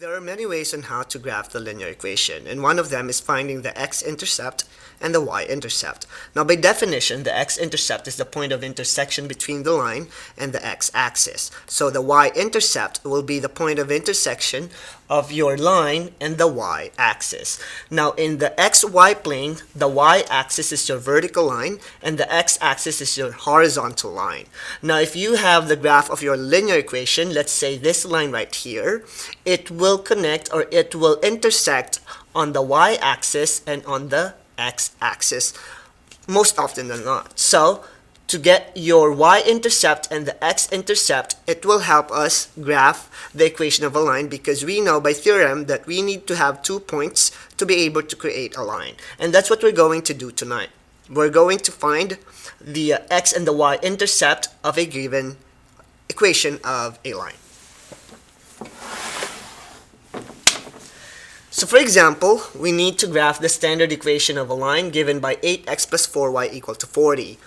There are many ways on how to graph the linear equation, and one of them is finding the x-intercept and the y-intercept. Now, by definition, the x-intercept is the point of intersection between the line and the x-axis. So the y-intercept will be the point of intersection of your line and the y-axis. Now, in the xy plane, the y-axis is your vertical line and the x-axis is your horizontal line. Now, if you have the graph of your linear equation, let's say this line right here, it will connect or it will intersect on the y-axis and on the x-axis most often than not. So to get your y-intercept and the x-intercept, it will help us graph the equation of a line, because we know by theorem that we need to have 2 points to be able to create a line. And that's what we're going to do tonight. We're going to find the x and the y-intercept of a given equation of a line. So for example, we need to graph the standard equation of a line given by 8x plus 4y equal to 40.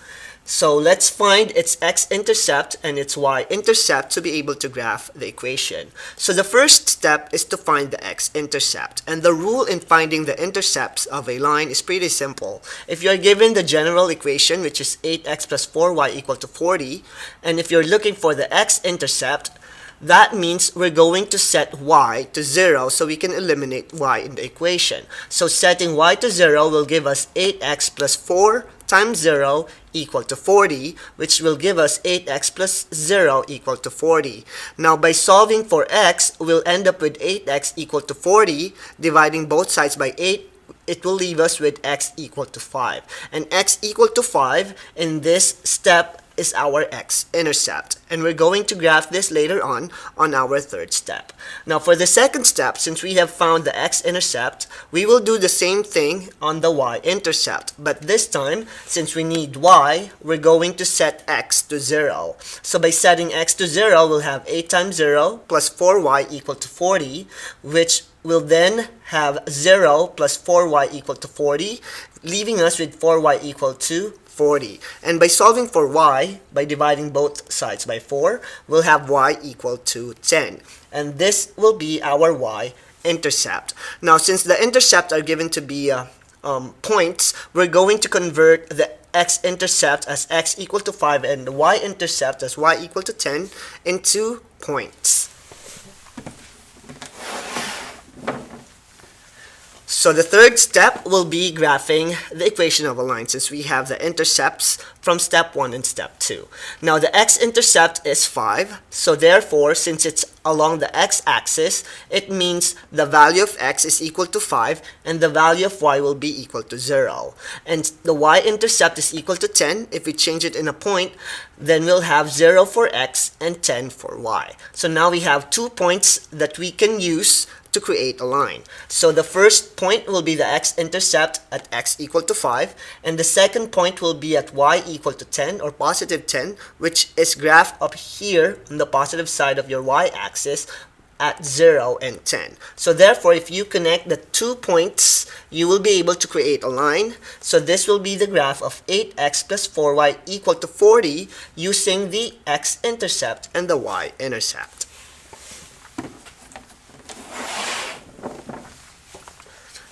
So let's find its x-intercept and its y-intercept to be able to graph the equation. So the first step is to find the x-intercept. And the rule in finding the intercepts of a line is pretty simple. If you're given the general equation, which is 8x plus 4y equal to 40, and if you're looking for the x-intercept, that means we're going to set y to 0 so we can eliminate y in the equation. So setting y to 0 will give us 8x plus 4 times 0 equal to 40, which will give us 8x plus 0 equal to 40. Now, by solving for x, we'll end up with 8x equal to 40. Dividing both sides by 8, it will leave us with x equal to 5. And x equal to 5 in this step is our x-intercept, and we're going to graph this later on our third step. Now, for the second step, since we have found the x-intercept, we will do the same thing on the y-intercept, but this time, since we need y, we're going to set x to 0. So by setting x to 0, we'll have 8 times 0 plus 4y equal to 40, which will then have 0 plus 4y equal to 40, leaving us with 4y equal to 40. And by solving for y, by dividing both sides by 4, we'll have y equal to 10. And this will be our y-intercept. Now, since the intercepts are given to be points, we're going to convert the x-intercept as x equal to 5 and the y-intercept as y equal to 10 into points. So the third step will be graphing the equation of a line, since we have the intercepts from step 1 and step 2. Now the x-intercept is 5, so therefore, since it's along the x-axis, it means the value of x is equal to 5 and the value of y will be equal to 0. And the y-intercept is equal to 10. If we change it in a point, then we'll have 0 for x and 10 for y. So now we have 2 points that we can use to create a line. So the first point will be the x-intercept at x equal to 5, and the second point will be at y equal to 10 or positive 10, which is graphed up here on the positive side of your y-axis at 0 and 10. So therefore, if you connect the 2 points, you will be able to create a line. So this will be the graph of 8x plus 4y equal to 40 using the x-intercept and the y-intercept.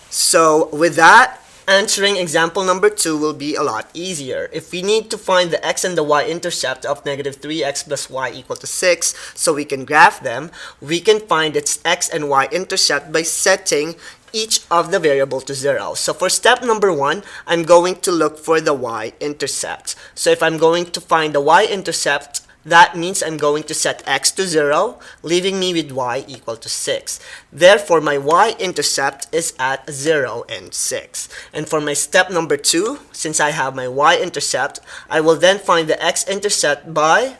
So with that, answering example number 2 will be a lot easier. If we need to find the x and the y-intercept of negative 3x plus y equal to 6 so we can graph them, we can find its x and y-intercept by setting each of the variable to 0. So for step number 1, I'm going to look for the y-intercept. So if I'm going to find the y-intercept, that means I'm going to set x to 0, leaving me with y equal to 6. Therefore, my y-intercept is at 0 and 6. And for my step number 2, since I have my y-intercept, I will then find the x-intercept by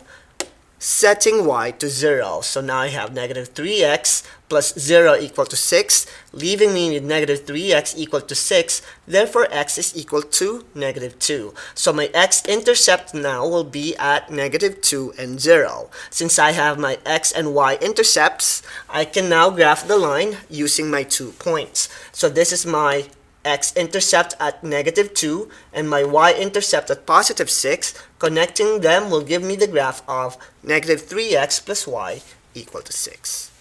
setting y to 0. So now I have negative 3x plus 0 equal to 6, leaving me with negative 3x equal to 6. Therefore, x is equal to negative 2. So my x-intercept now will be at negative 2 and 0. Since I have my x and y-intercepts, I can now graph the line using my 2 points. So this is my x-intercept at negative 2 and my y-intercept at positive 6. Connecting them will give me the graph of negative 3x plus y equal to 6.